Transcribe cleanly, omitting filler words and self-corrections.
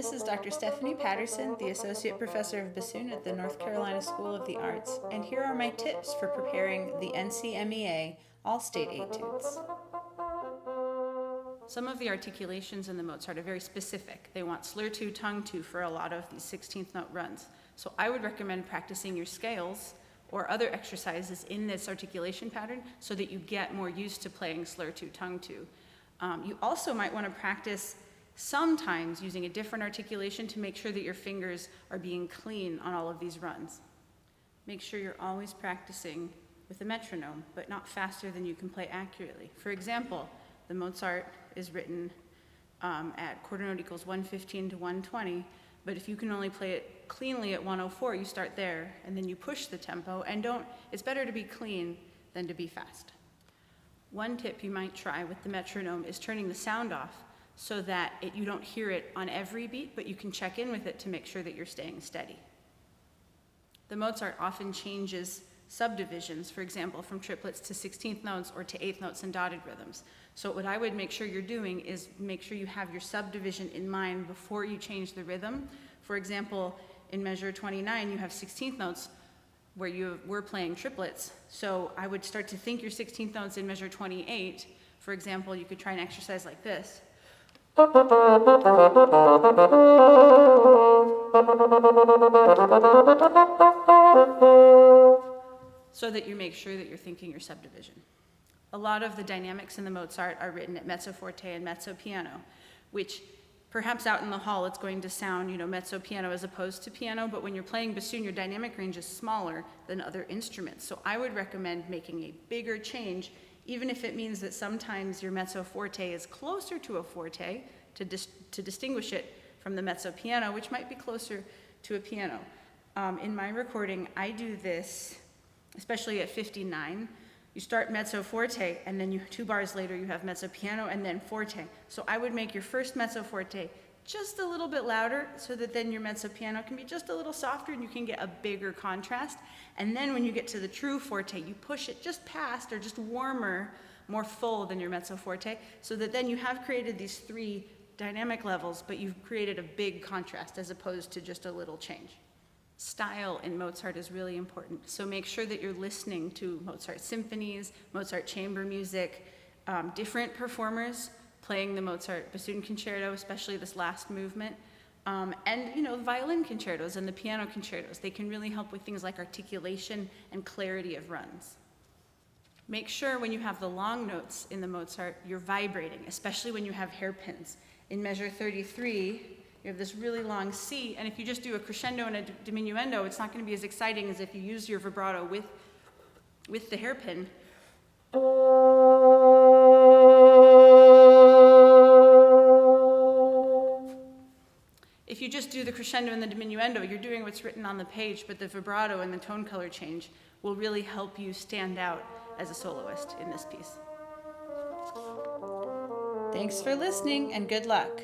This is Dr. Stephanie Patterson, the Associate Professor of Bassoon at the North Carolina School of the Arts, and here are my tips for preparing the NCMEA All-State Etudes. Some of the articulations in the Mozart are very specific. They want slur-to, tongue-to for a lot of these 16th note runs. So I would recommend practicing your scales or other exercises in this articulation pattern so that you get more used to playing slur-to, tongue-to. You also might want to practice sometimes using a different articulation to make sure that your fingers are being clean on all of these runs. Make sure you're always practicing with a metronome, but not faster than you can play accurately. For example, the Mozart is written at quarter note equals 115 to 120, but if you can only play it cleanly at 104, you start there, and then you push the tempo, and it's better to be clean than to be fast. One tip you might try with the metronome is turning the sound off so that you don't hear it on every beat, but you can check in with it to make sure that you're staying steady. The Mozart often changes subdivisions, for example, from triplets to 16th notes or to 8th notes and dotted rhythms. So what I would make sure you're doing is make sure you have your subdivision in mind before you change the rhythm. For example, in measure 29, you have 16th notes where you were playing triplets. So I would start to think your 16th notes in measure 28. For example, you could try an exercise like this. So that you make sure that you're thinking your subdivision. A lot of the dynamics in the Mozart are written at mezzo forte and mezzo piano, which perhaps out in the hall it's going to sound, mezzo piano as opposed to piano, but when you're playing bassoon, your dynamic range is smaller than other instruments. So I would recommend making a bigger change, even if it means that sometimes your mezzo forte is closer to a forte to distinguish it from the mezzo piano, which might be closer to a piano. In my recording, I do this, especially at 59. You start mezzo forte, and then 2 bars later you have mezzo piano and then forte. So I would make your first mezzo forte just a little bit louder so that then your mezzo piano can be just a little softer and you can get a bigger contrast. And then when you get to the true forte, you push it just past or just warmer, more full than your mezzo forte, so that then you have created these 3 dynamic levels, but you've created a big contrast as opposed to just a little change. Style in Mozart is really important, so make sure that you're listening to Mozart symphonies, Mozart chamber music, different performers playing the Mozart bassoon concerto, especially this last movement, and the violin concertos and the piano concertos. They can really help with things like articulation and clarity of runs. Make sure when you have the long notes in the Mozart, you're vibrating, especially when you have hairpins. In measure 33, you have this really long C, and if you just do a crescendo and a diminuendo, it's not going to be as exciting as if you use your vibrato with the hairpin. If you just do the crescendo and the diminuendo, you're doing what's written on the page, but the vibrato and the tone color change will really help you stand out as a soloist in this piece. Thanks for listening, and good luck.